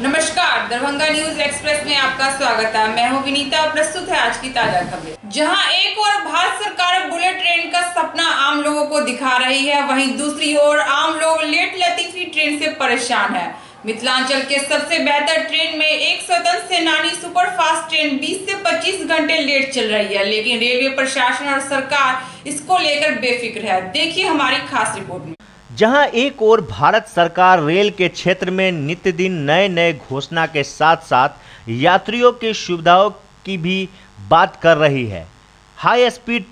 नमस्कार, Darbhanga news express में आपका स्वागत है। मैं हूं विनीता। प्रस्तुत है आज की ताजा खबरें। जहां एक ओर भारत सरकार बुलेट ट्रेन का सपना आम लोगों को दिखा रही है, वहीं दूसरी ओर आम लोग लेट लतीफी ट्रेन से परेशान है। मिथिलांचल के सबसे बेहतर ट्रेन में एक स्वतंत्र सेनानी सुपरफास्ट ट्रेन 20 से 25 घंटे लेट चल रही है, लेकिन रेलवे प्रशासन और सरकार इसको लेकर बेफिक्र है। देखिए हमारी खास रिपोर्ट में। जहां एक ओर भारत सरकार रेल के क्षेत्र में नित्य दिन नए नए घोषणा के साथ साथ यात्रियों की सुविधाओं की भी बात कर रही है, हाई स्पीड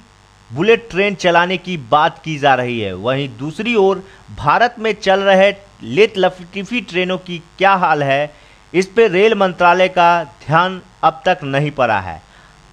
बुलेट ट्रेन चलाने की बात की जा रही है, वहीं दूसरी ओर भारत में चल रहे लेट लतीफी ट्रेनों की क्या हाल है, इस पर रेल मंत्रालय का ध्यान अब तक नहीं पड़ा है।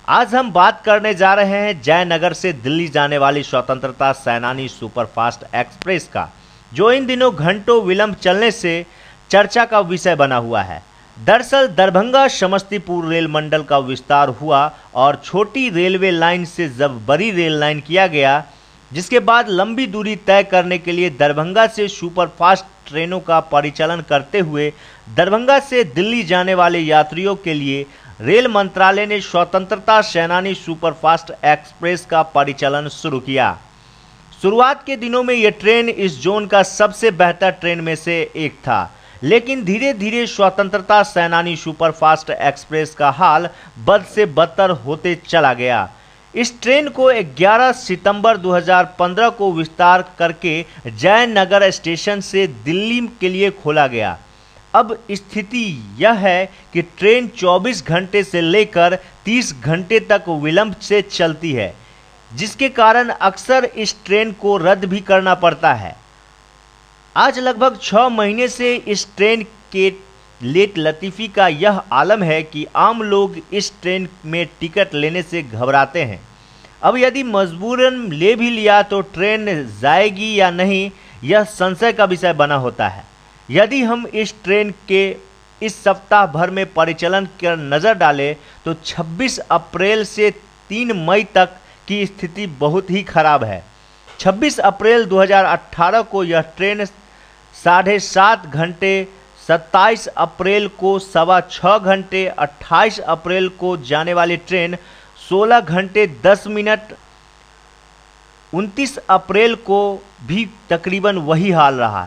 आज हम बात करने जा रहे हैं जयनगर से दिल्ली जाने वाली स्वतंत्रता सेनानी सुपरफास्ट एक्सप्रेस का, जो इन दिनों घंटों विलंब चलने से चर्चा का विषय बना हुआ है। दरअसल दरभंगा समस्तीपुर रेल मंडल का विस्तार हुआ और छोटी रेलवे लाइन से जब बड़ी रेल लाइन किया गया, जिसके बाद लंबी दूरी तय करने के लिए दरभंगा से सुपरफास्ट ट्रेनों का परिचालन करते हुए दरभंगा से दिल्ली जाने वाले यात्रियों के लिए रेल मंत्रालय ने स्वतंत्रता सेनानी सुपरफास्ट एक्सप्रेस का परिचालन शुरू किया। शुरुआत के दिनों में यह ट्रेन इस जोन का सबसे बेहतर ट्रेन में से एक था, लेकिन धीरे धीरे स्वतंत्रता सेनानी सुपरफास्ट एक्सप्रेस का हाल बद से बदतर होते चला गया। इस ट्रेन को 11 सितंबर 2015 को विस्तार करके जयनगर स्टेशन से दिल्ली के लिए खोला गया। अब स्थिति यह है कि ट्रेन 24 घंटे से लेकर 30 घंटे तक विलंब से चलती है, जिसके कारण अक्सर इस ट्रेन को रद्द भी करना पड़ता है। आज लगभग 6 महीने से इस ट्रेन के लेट लतीफी का यह आलम है कि आम लोग इस ट्रेन में टिकट लेने से घबराते हैं। अब यदि मजबूरन ले भी लिया तो ट्रेन जाएगी या नहीं, यह संशय का विषय बना होता है। यदि हम इस ट्रेन के इस सप्ताह भर में परिचालन पर नज़र डालें तो 26 अप्रैल से 3 मई तक की स्थिति बहुत ही खराब है। 26 अप्रैल 2018 को यह ट्रेन 7.5 घंटे, 27 अप्रैल को 6.25 घंटे, 28 अप्रैल को जाने वाली ट्रेन 16 घंटे 10 मिनट, 29 अप्रैल को भी तकरीबन वही हाल रहा,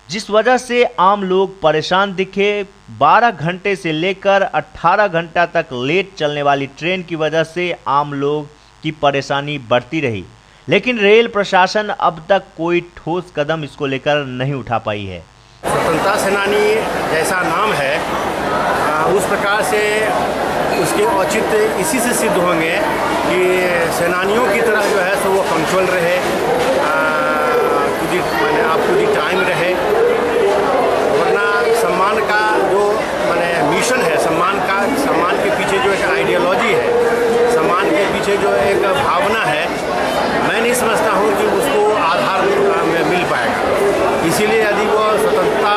जिस वजह से आम लोग परेशान दिखे। 12 घंटे से लेकर 18 घंटा तक लेट चलने वाली ट्रेन की वजह से आम लोग की परेशानी बढ़ती रही, लेकिन रेल प्रशासन अब तक कोई ठोस कदम इसको लेकर नहीं उठा पाई है। स्वतंत्रता सेनानी जैसा नाम है, उस प्रकार से उसके औचित्य इसी से सिद्ध होंगे कि सेनानियों की तरह जो है सो वो पंक्चुअल रहे, आपको दी टाइम रहे, वरना सम्मान का जो मिशन है, सम्मान के पीछे जो एक आइडियोलॉजी है, सम्मान के पीछे जो एक भावना है, मैं नहीं समझता हूँ कि उसको आधार में मिल पाएगा। इसीलिए यदि वो स्वतंत्रता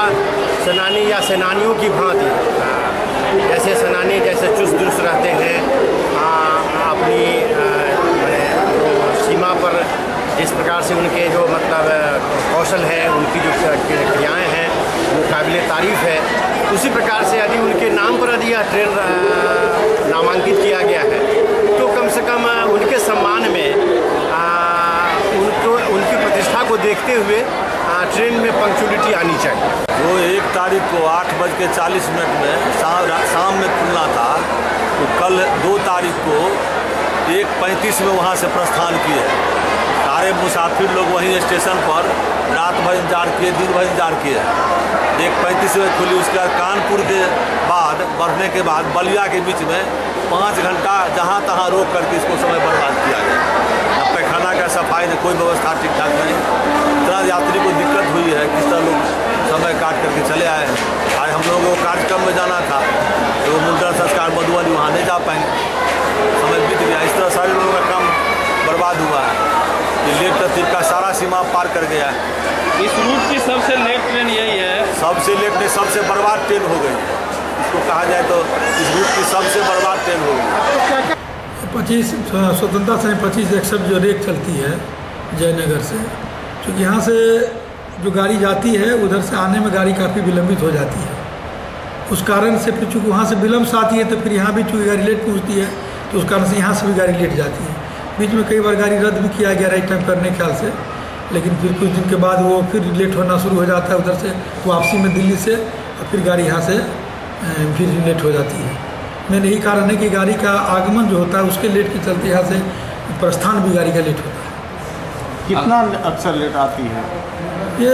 सेनानी या सेनानियों की भांति जैसे सेनानी जैसे चुस्त दुरुस्त रहते हैं, अपनी सीमा पर जिस प्रकार से उनके जो कौशल है, उनकी जो क्रियाएँ हैं वो काबिल तारीफ़ है, उसी प्रकार से यदि उनके नाम पर यदि यह ट्रेन नामांकित किया गया है तो कम से कम उनके सम्मान में उनकी प्रतिष्ठा को देखते हुए ट्रेन में पंक्चुअलिटी आनी चाहिए। जो 1 तारीख को 8:40 में शाम में खुलना था, तो कल 2 तारीख को 1:35 में वहाँ से प्रस्थान किए। सारे मुसाफिर लोग वहीं स्टेशन पर रात भर इंतजार किए, दिन भर इंतजार किए। 1:35 में खुली, उसके बाद कानपुर के बाद बढ़ने के बाद बलिया के बीच में 5 घंटा जहाँ तहाँ रोक करके इसको समय बर्बाद किया गया। अब पैखाना का सफाई कोई व्यवस्था ठीक ठाक नहीं, इतना यात्री को दिक्कत हुई है, किस तरह लोग समय काट करके चले आए। हम लोगों को कार्यक्रम में जाना था तो मुद्रा संस्कार मधुबनी वहाँ नहीं जा पाएंगे, समय बीत गया। इस तरह सारे लोगों का काम बर्बाद हुआ है। ये लेट तरतीब का सारा सीमा पार कर गया है। इस रूट की सबसे लेट ट्रेन यही है। सबसे लेट नहीं, सबसे बर्बाद ट्रेन हो गई इसको कहा जाए तो। इस रूट की सबसे बर्बाद ट्रेन हो गई। 25 स्वतंत्रता सेनानी 25 61 जो रेक चलती है जयनगर से, क्योंकि यहाँ से जो गाड़ी जाती है उधर से आने में गाड़ी काफ़ी विलंबित हो जाती है। उस कारण से फिर चूँकि वहाँ से विलम्ब से आती है तो फिर यहाँ भी चूँकि गाड़ी लेट पहुँचती है तो उस कारण से यहाँ से भी गाड़ी लेट जाती है। बीच में कई बार गाड़ी रद्द भी किया गया राइट टाइम करने ख्याल से, लेकिन फिर कुछ दिन के बाद वो फिर लेट होना शुरू हो जाता है उधर से वापसी में दिल्ली से, और फिर गाड़ी यहाँ से फिर लेट हो जाती है। मैंने यही कारण है कि गाड़ी का आगमन जो होता है उसके लेट के चलते यहाँ से प्रस्थान भी गाड़ी का लेट होता है। कितना अक्सर लेट आती है? ये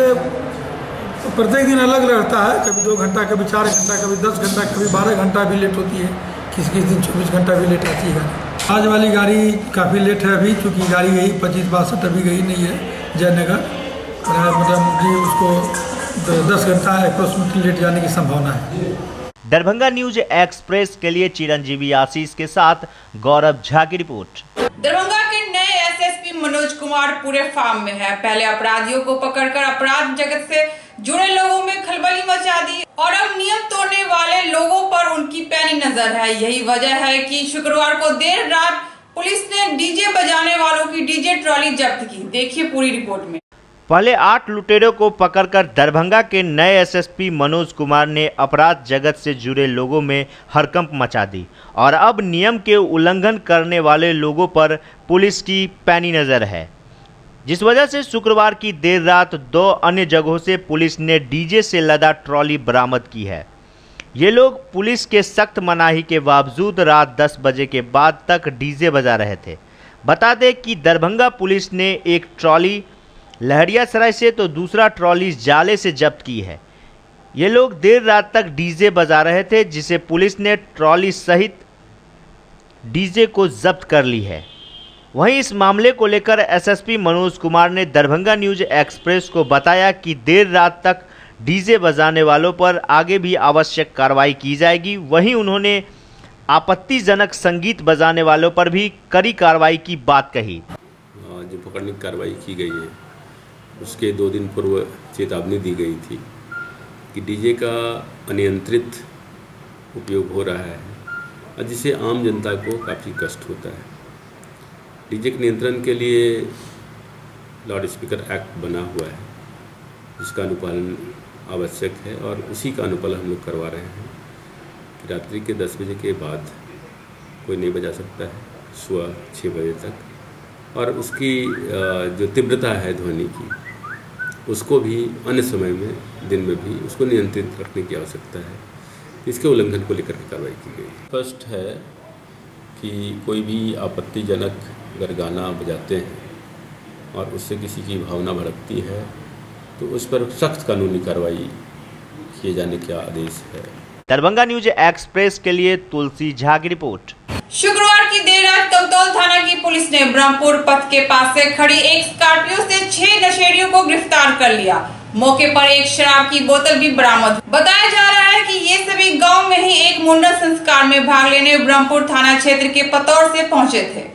प्रत्येक दिन अलग रहता है, कभी 2 घंटा, कभी 4 घंटा, कभी 10 घंटा, कभी 12 घंटा भी लेट होती है, किसी दिन 24 घंटा भी लेट आती है गाड़ी। आज वाली गाड़ी काफ़ी लेट है अभी, क्योंकि गाड़ी यही 25-62 अभी गई नहीं है जयनगर, मतलब कि उसको 10 घंटा अप्रोक्सीमेटली लेट जाने की संभावना है। दरभंगा न्यूज एक्सप्रेस के लिए चिरंजीवी आशीष के साथ गौरव झा की रिपोर्ट। दरभंगा के नए एसएसपी मनोज कुमार पूरे फार्म में है। पहले अपराधियों को पकड़कर अपराध जगत से जुड़े लोगों में खलबली मचा दी और अब नियम तोड़ने वाले लोगों पर उनकी पैनी नजर है। यही वजह है कि शुक्रवार को देर रात पुलिस ने डीजे बजाने वालों की डीजे ट्रॉली जब्त की। देखिए पूरी रिपोर्ट में। पहले 8 लुटेरों को पकड़कर दरभंगा के नए एसएसपी मनोज कुमार ने अपराध जगत से जुड़े लोगों में हड़कंप मचा दी और अब नियम के उल्लंघन करने वाले लोगों पर पुलिस की पैनी नज़र है, जिस वजह से शुक्रवार की देर रात 2 अन्य जगहों से पुलिस ने डीजे से लदा ट्रॉली बरामद की है। ये लोग पुलिस के सख्त मनाही के बावजूद रात 10 बजे के बाद तक डीजे बजा रहे थे। बता दें कि दरभंगा पुलिस ने एक ट्रॉली लहरियासराय से तो दूसरा ट्रॉली जाले से जब्त की है। ये लोग देर रात तक डीजे बजा रहे थे, जिसे पुलिस ने ट्रॉली सहित डीजे को जब्त कर ली है। वहीं इस मामले को लेकर एसएसपी मनोज कुमार ने दरभंगा न्यूज एक्सप्रेस को बताया कि देर रात तक डीजे बजाने वालों पर आगे भी आवश्यक कार्रवाई की जाएगी। वहीं उन्होंने आपत्तिजनक संगीत बजाने वालों पर भी कड़ी कार्रवाई की बात कही। जो पकड़ने की कार्रवाई की गई है उसके 2 दिन पूर्व चेतावनी दी गई थी कि डीजे का अनियंत्रित उपयोग हो रहा है जिससे आम जनता को काफ़ी कष्ट होता है। डीजे के नियंत्रण के लिए लाउड स्पीकर एक्ट बना हुआ है जिसका अनुपालन आवश्यक है और उसी का अनुपालन हम लोग करवा रहे हैं कि रात्रि के 10 बजे के बाद कोई नहीं बजा सकता है, सुबह 6 बजे तक, और उसकी जो तीव्रता है ध्वनि की उसको भी अन्य समय में दिन में भी उसको नियंत्रित रखने की आवश्यकता है। इसके उल्लंघन को लेकर के कार्रवाई की गई। स्पष्ट है कि कोई भी आपत्तिजनक अगर गाना बजाते हैं और उससे किसी की भावना भड़कती है तो उस पर सख्त कानूनी कार्रवाई किए जाने का आदेश है। दरभंगा न्यूज एक्सप्रेस के लिए तुलसी झा की रिपोर्ट। शुक्रवार की देर रात कमतौल थाना की पुलिस ने ब्रह्मपुर पथ के पास से खड़ी एक स्कॉर्पियो से 6 नशेड़ियों को गिरफ्तार कर लिया। मौके पर एक शराब की बोतल भी बरामद। बताया जा रहा है कि ये सभी गांव में ही एक मुंडन संस्कार में भाग लेने ब्रह्मपुर थाना क्षेत्र के पतौर से पहुंचे थे।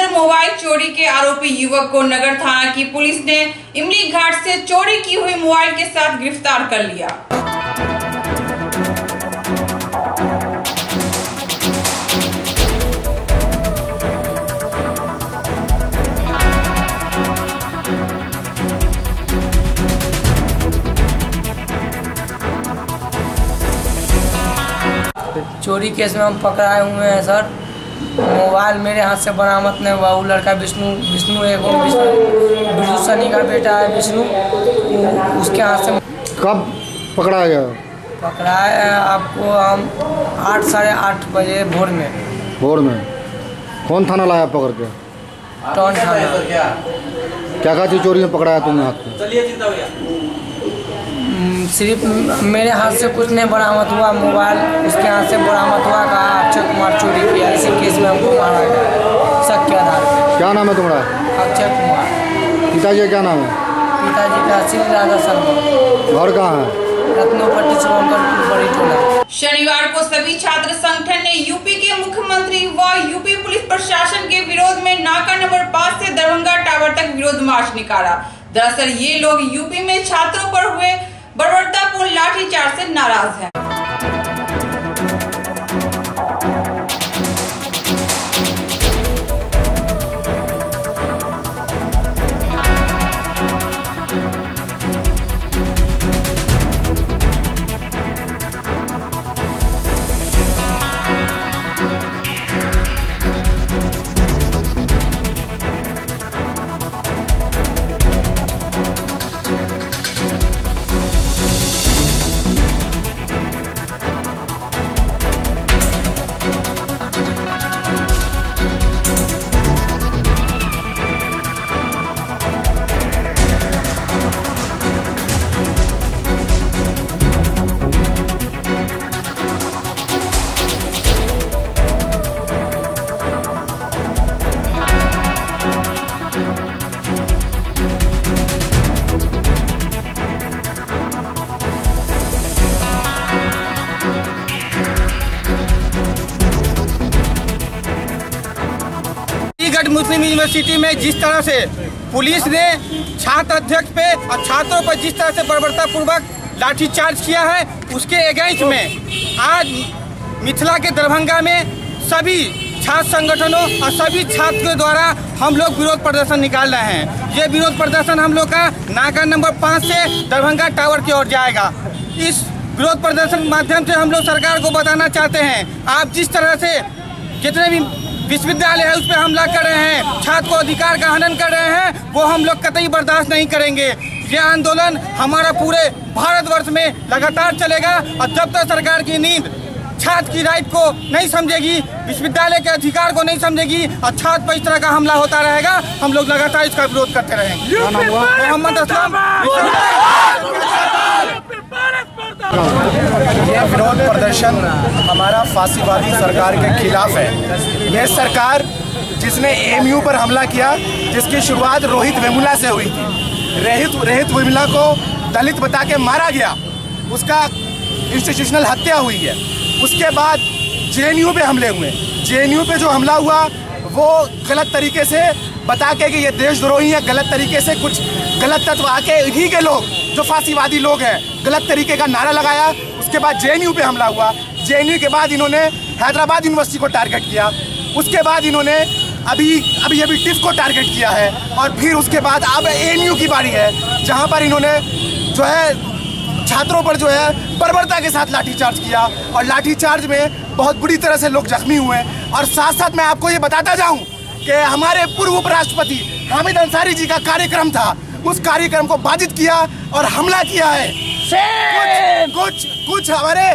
मोबाइल चोरी के आरोपी युवक को नगर थाना की पुलिस ने इमली घाट से चोरी की हुई मोबाइल के साथ गिरफ्तार कर लिया। चोरी केस में हम पकड़ाए हुए हैं सर। मोबाइल मेरे हाथ से बरामद नहीं हुआ। वो लड़का विष्णु सनी का बेटा है विष्णु, उसके हाथ से। कब पकड़ा गया? पकड़ाए आपको हम 8 साढ़े 8 बजे भोर में। कौन थाना लाया पकड़ के? टाउन थाना। क्या चीज़ चोरी में पकड़ाया तुमने हाथ में? सिर्फ मेरे हाथ से कुछ नहीं बरामद हुआ, मोबाइल उसके हाथ से बरामद हुआ। कहा अक्षय कुमार चोरी किया, इसी केस में हमको मारा गया शक के आधार पर। क्या नाम है तुम्हारा? अक्षय कुमार। पिताजी का क्या नाम है? पिताजी का श्री राधा शर्मा। घर कहाँ है? रत्नोपट्टी शुभंकरपुर बड़ी टोला। शनिवार को सभी छात्र संगठन ने यूपी के मुख्यमंत्री व यूपी पुलिस प्रशासन के विरोध में नाका नंबर 5 से दरभंगा टावर तक विरोध मार्च निकाला। दरअसल ये लोग यूपी में छात्रों पर हुए बर्बरतापूर्ण लाठीचार्ज से नाराज हैं। मुस्लिम यूनिवर्सिटी में जिस तरह से पुलिस ने छात्र अध्यक्ष पे और छात्रों पर जिस तरह से बर्बरतापूर्वक लाठीचार्ज किया है, उसके अगेंस्ट में आज मिथिला के दरभंगा में सभी छात्र संगठनों और सभी छात्रों द्वारा हम लोग विरोध प्रदर्शन निकाल रहे हैं। ये विरोध प्रदर्शन हम लोग का नाका नंबर 5 से दरभंगा टावर की ओर जाएगा। इस विरोध प्रदर्शन के माध्यम से हम लोग सरकार को बताना चाहते हैं, आप जिस तरह से जितने भी विश्वविद्यालय है उस पर हमला कर रहे हैं, छात्र को अधिकार का हनन कर रहे हैं, वो हम लोग कतई बर्दाश्त नहीं करेंगे। ये आंदोलन हमारा पूरे भारतवर्ष में लगातार चलेगा और जब तक सरकार की नींद छात्र की राइट को नहीं समझेगी, विश्वविद्यालय के अधिकार को नहीं समझेगी और छात्र पर इस तरह का हमला होता रहेगा, हम लोग लगातार इसका विरोध करते रहेंगे। मोहम्मद असलम। यह विरोध प्रदर्शन हमारा फांसीवादी सरकार के खिलाफ है। यह सरकार जिसने एएमयू पर हमला किया, जिसकी शुरुआत रोहित वेमुला से हुई थी, रोहित वेमुला को दलित बता के मारा गया, उसका इंस्टीट्यूशनल हत्या हुई है। उसके बाद जेएनयू पे हमले हुए। जेएनयू पे जो हमला हुआ वो गलत तरीके से बता के कि ये देशद्रोही है, गलत तरीके से कुछ गलत तत्व आके इन्हीं के लोग जो फांसीवादी लोग हैं गलत तरीके का नारा लगाया। उसके बाद जेएनयू पे हमला हुआ। जेएनयू के बाद इन्होंने हैदराबाद यूनिवर्सिटी को टारगेट किया। उसके बाद इन्होंने अभी टिफ को टारगेट किया है और फिर उसके बाद अब एएमयू की बारी है, जहाँ पर इन्होंने जो है छात्रों पर जो है बर्बरता के साथ लाठीचार्ज किया और लाठीचार्ज में बहुत बुरी तरह से लोग जख्मी हुए। और साथ साथ मैं आपको ये बताता जाऊं कि हमारे पूर्व उपराष्ट्रपति हामिद अंसारी जी का कार्यक्रम था, उस कार्यक्रम को बाधित किया और हमला किया है। कुछ हमारे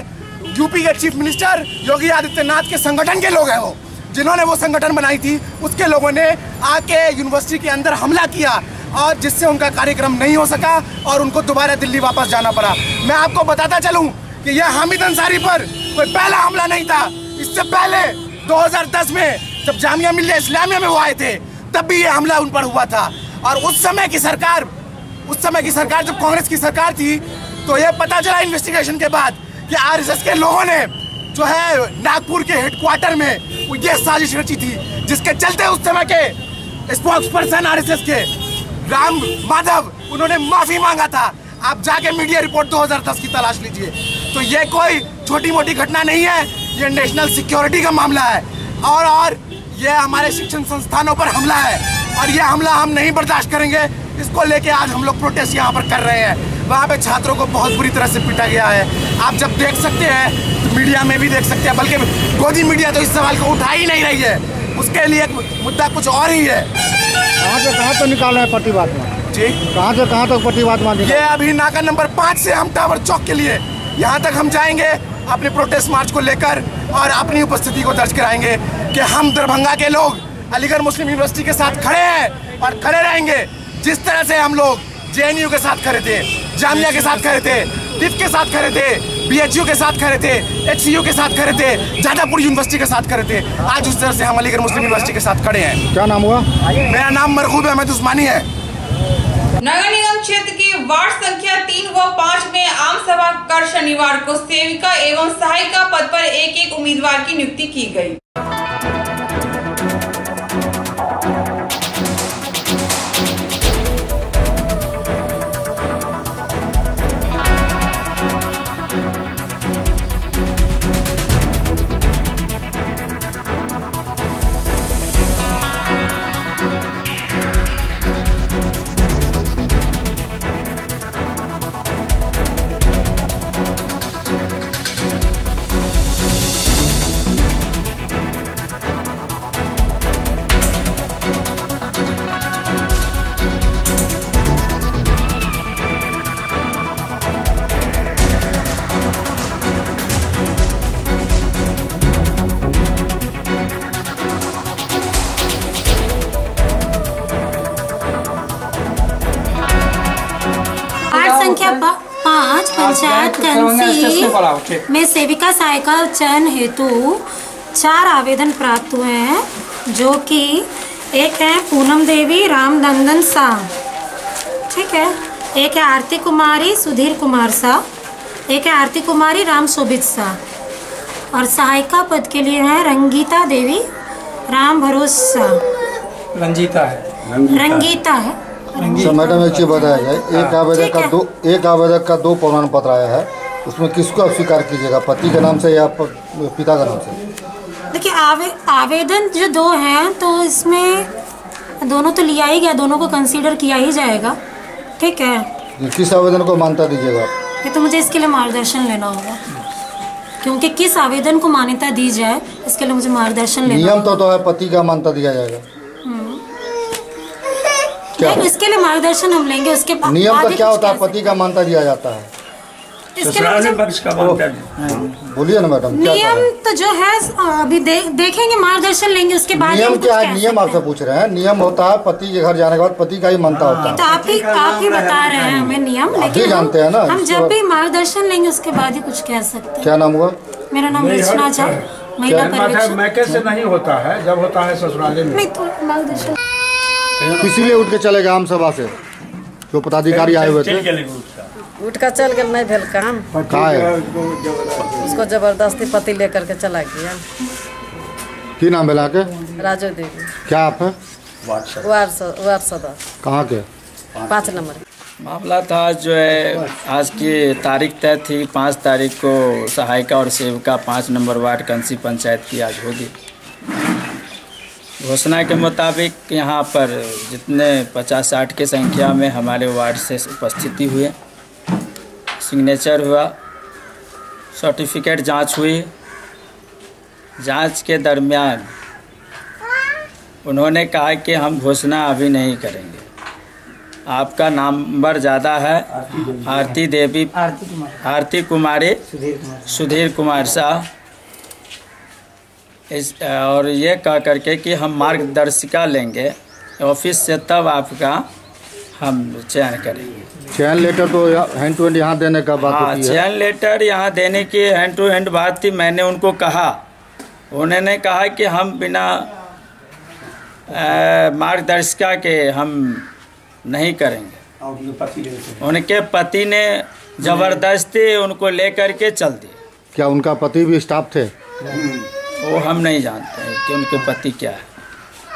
यूपी के चीफ मिनिस्टर योगी आदित्यनाथ के संगठन के लोग हैं, वो जिन्होंने वो संगठन बनाई थी, उसके लोगों ने आके यूनिवर्सिटी के अंदर हमला किया और जिससे उनका कार्यक्रम नहीं हो सका और उनको दोबारा दिल्ली वापस जाना पड़ा। मैं आपको बताता चलूं कि यह हामिद अंसारी पर कोई पहला हमला नहीं था। इससे पहले 2010 में जब जामिया मिल्लिया इस्लामिया में वो आए थे, तब भी ये हमला उन पर हुआ था। और उस समय की सरकार जब कांग्रेस की सरकार थी, तो ये पता चला इन्वेस्टिगेशन के बाद कि आरएसएस के लोगों ने जो है नागपुर के हेडक्वार्टर में ये साजिश रची थी, जिसके चलते उस समय के स्पोक्स पर्सन आरएसएस के राम माधव, उन्होंने माफी मांगा था। आप जाके मीडिया रिपोर्ट 2010 की तलाश लीजिए। तो ये कोई छोटी मोटी घटना नहीं है, ये नेशनल सिक्योरिटी का मामला है और ये हमारे शिक्षण संस्थानों पर हमला है और ये हमला हम नहीं बर्दाश्त करेंगे। इसको लेके आज हम लोग प्रोटेस्ट यहाँ पर कर रहे हैं। वहाँ पे छात्रों को बहुत बुरी तरह से पीटा गया है। आप जब देख सकते हैं तो मीडिया में भी देख सकते हैं, बल्कि गोदी मीडिया तो इस सवाल को उठा ही नहीं रही है, उसके लिए मुद्दा कुछ और ही है। कहाँ से कहाँ तक निकाल रहे हैं प्रतिवाद में? जी, कहाँ से कहाँ तक प्रतिवाद में? ये अभी नाका नंबर 5 से हम टावर चौक के लिए यहाँ तक हम जाएंगे अपने प्रोटेस्ट मार्च को लेकर और अपनी उपस्थिति को दर्ज कराएंगे कि हम दरभंगा के लोग अलीगढ़ मुस्लिम यूनिवर्सिटी के साथ खड़े हैं और खड़े रहेंगे। जिस तरह से हम लोग JNU के साथ खड़े थे, जामिया के साथ खड़े थे, टिफ के साथ खड़े थे, BHU के साथ खड़े थे, HCU के साथ खड़े थे, जादापुर यूनिवर्सिटी के साथ खड़े थे, आज उस तरह से हम अलीगढ़ मुस्लिम यूनिवर्सिटी के साथ खड़े हैं। क्या नाम हुआ? मेरा नाम मरगूब अहमद उस्मानी है। नगर निगम क्षेत्र के वार्ड संख्या 3 व 5 में आम सभा कर शनिवार को सेविका एवं सहायिका पद पर एक उम्मीदवार की नियुक्ति की गई। संख्या 5 पंचायत कंसी में सेविका सहायिका चयन हेतु 4 आवेदन प्राप्त हुए हैं, जो कि एक है पूनम देवी रामनंदन शाह, ठीक है, एक है आरती कुमारी सुधीर कुमार शाह, एक है आरती कुमारी राम शोभित शाह और सहायिका पद के लिए है रंगीता देवी राम भरोस शाह। रंगीता है। अच्छा मैडम, एक चीज बताया जाए, एक आवेदक का 2 प्रमाण पत्र आया है, उसमें किसको आप स्वीकार कीजिएगा, पति के नाम से या पिता का नाम से? देखिए आवेदन जो 2 हैं तो इसमें दोनों तो लिया ही गया, दोनों को कंसीडर किया ही जाएगा, ठीक है। किस आवेदन को मान्यता दीजिएगा? ये तो मुझे इसके लिए मार्गदर्शन लेना होगा, क्योंकि किस आवेदन को मान्यता दी जाए इसके लिए मुझे मार्गदर्शन लेना नियम तो है पति का मान्यता दिया जाएगा, नहीं, इसके लिए मार्गदर्शन हम लेंगे। उसके बाद नियम का क्या होता है? पति का मान्यता दिया जाता है, बोलिए ना मैडम। नियम तो जो है अभी देखेंगे, मार्गदर्शन लेंगे उसके बाद। नियम क्या है? नियम आपसे पूछ रहे हैं। नियम होता है पति के घर जाने के बाद पति का ही मानता होता है। तो आप ही बता रहे हैं हमें नियम, लेकिन जानते हैं ना, हम जब भी मार्गदर्शन लेंगे उसके बाद ही कुछ कह सकते हैं। क्या नाम हुआ? मेरा नाम रचना झा, महिला पर्यवेक्षक। मैके से नहीं होता है, जब होता है ससुराले में। नहीं तो मार्गदर्शन इसीलिए उठ के चले गए आम सभा से, जो पदाधिकारी आए हुए थे। उठ कर चल गए, नहीं भेल काम, उसको जबरदस्ती पति लेकर के चला गया। की नाम बेला के? राजू देवी। क्या आप है? वार्ड सदर। कहाँ के? 5 नंबर। मामला था जो है, आज की तारीख तय थी 5 तारीख को सहायिका और सेविका 5 नंबर वार्ड कंसी पंचायत की आज होगी। घोषणा के मुताबिक यहाँ पर जितने 50-60 की संख्या में हमारे वार्ड से उपस्थिति हुए, सिग्नेचर हुआ, सर्टिफिकेट जांच हुई। जांच के दरमियान उन्होंने कहा कि हम घोषणा अभी नहीं करेंगे, आपका नंबर ज़्यादा है। आरती कुमारी सुधीर कुमार शाह, और ये कह करके कि हम मार्गदर्शिका लेंगे ऑफिस से, तब आपका हम चयन करेंगे। चयन लेटर तो हैंड टू हैंड यहाँ देने का बात होती है। चयन लेटर यहाँ देने की हैंड टू हैंड बात थी। मैंने उनको कहा, उन्होंने कहा कि हम बिना मार्गदर्शिका के हम नहीं करेंगे। उनके पति ने ज़बरदस्ती उनको लेकर के चल दिए। क्या उनका पति भी स्टाफ थे? वो हम नहीं जानते हैं कि उनके पति क्या है।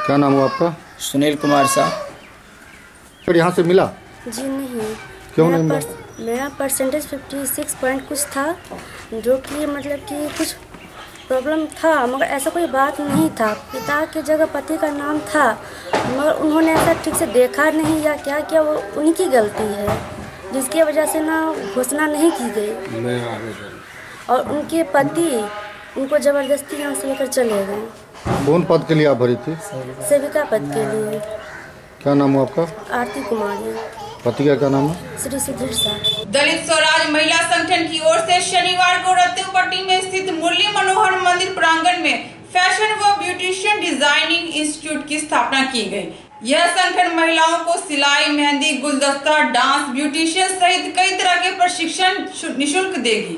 क्या नाम हुआ आपका? सुनील कुमार शाह। फिर यहाँ से मिला? जी नहीं। क्यों नहीं मिला? मेरा परसेंटेज 56 पॉइंट कुछ था, जो कि मतलब कि कुछ प्रॉब्लम था, मगर ऐसा कोई बात नहीं था। पिता की जगह पति का नाम था, मगर उन्होंने ऐसा ठीक से देखा नहीं या क्या किया, वो उनकी गलती है, जिसकी वजह से ना घोषणा नहीं की गई। और उनके पति उनको ज़बरदस्ती यहाँ से लेकर चले गए। कौन पद के लिए आप भरी थी? सेविका पद के लिए। क्या नाम हुआ आपका? आरती कुमारी। पति का क्या नाम है? श्री सुधीर शाह। दलित स्वराज महिला संगठन की ओर से शनिवार को रत्तेपट्टी में स्थित मुरली मनोहर मंदिर प्रांगण में फैशन व ब्यूटिशियन डिजाइनिंग इंस्टीट्यूट की स्थापना की गई। यह संगठन महिलाओं को सिलाई, मेहंदी, गुलदस्ता, डांस, ब्यूटिशियन सहित कई तरह के प्रशिक्षण निःशुल्क देगी।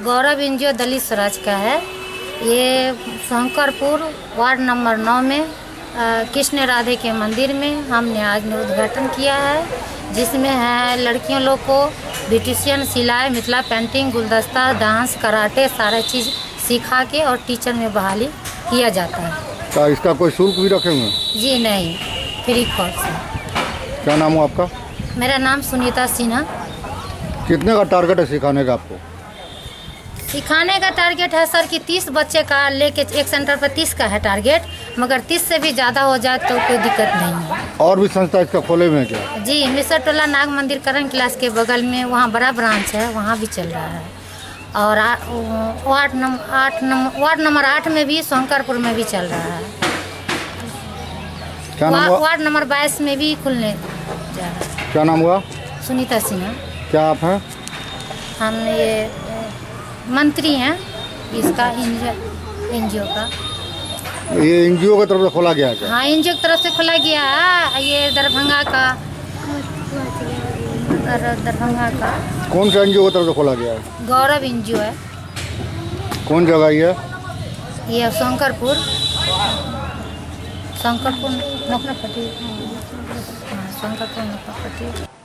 गौरव एनजीओ दलित स्वराज का है। ये शंकरपुर वार्ड नंबर 9 में कृष्ण राधे के मंदिर में हमने आज उद्घाटन किया है, जिसमें है लड़कियों लोग को ब्यूटिशियन, सिलाई, मिथिला पेंटिंग, गुलदस्ता, डांस, कराटे सारा चीज़ सिखा के और टीचर में बहाली किया जाता है। क्या इसका कोई शुल्क भी रखे हुए? जी नहीं, फ्री कॉस्ट। क्या नाम है आपका? मेरा नाम सुनीता सिन्हा। कितने का टारगेट है सिखाने का आपको? सिखाने का टारगेट है सर कि 30 बच्चे का लेके एक सेंटर पर 30 का है टारगेट, मगर 30 से भी ज़्यादा हो जाए तो कोई दिक्कत नहीं है। और भी संस्था इसका खोले हुए हैं क्या? जी, मिसर टोला नाग मंदिर करण क्लास के बगल में वहाँ बड़ा ब्रांच है, वहाँ भी चल रहा है। और वार्ड नंबर 8 में भी, शंकरपुर में भी चल रहा है। वार्ड नंबर 22 में भी खुलने जा रहा है। क्या नाम हुआ? सुनीता सिन्हा। क्या आप हैं? हम ये मंत्री हैं इसका एनजीओ का। ये एनजीओ की तरफ से खोला गया है क्या? हाँ, एनजीओ की तरफ से खोला गया है। ये दरभंगा का कौन सा एनजीओ की तरफ से खोला गया है? गौरव एनजीओ है। कौन जगह ये? ये शंकरपुर नौकरपट्टी।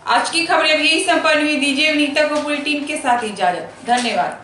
आज की खबरें यही संपन्न हुई। दीजिए विनीता को पूरी टीम के साथ इजाजत। धन्यवाद।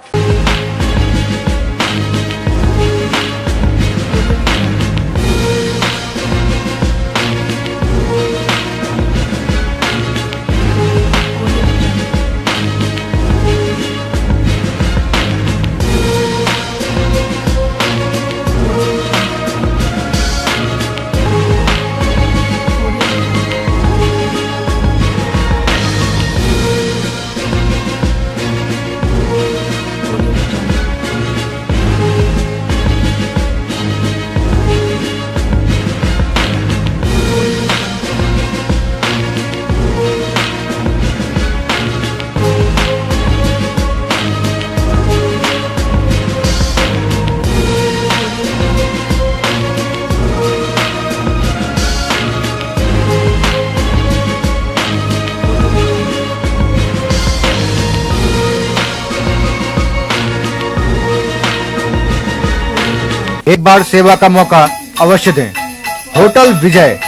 एक बार सेवा का मौका अवश्य दें। होटल विजय,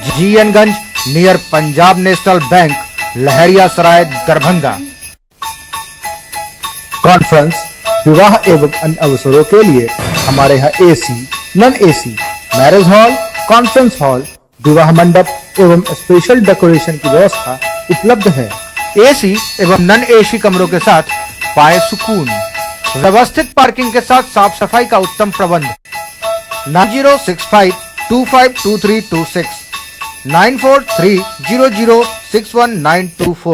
जीएनगंज, नियर पंजाब नेशनल बैंक, लहरिया सराय, दरभंगा। कॉन्फ्रेंस, विवाह एवं अन्य अवसरों के लिए हमारे यहाँ AC, non AC, marriage hall, conference hall, विवाह मंडप एवं स्पेशल डेकोरेशन की व्यवस्था उपलब्ध है। एसी एवं नॉन एसी कमरों के साथ पाए सुकून। व्यवस्थित पार्किंग के साथ साफ सफाई का उत्तम प्रबंध। 9065252326 9430061924।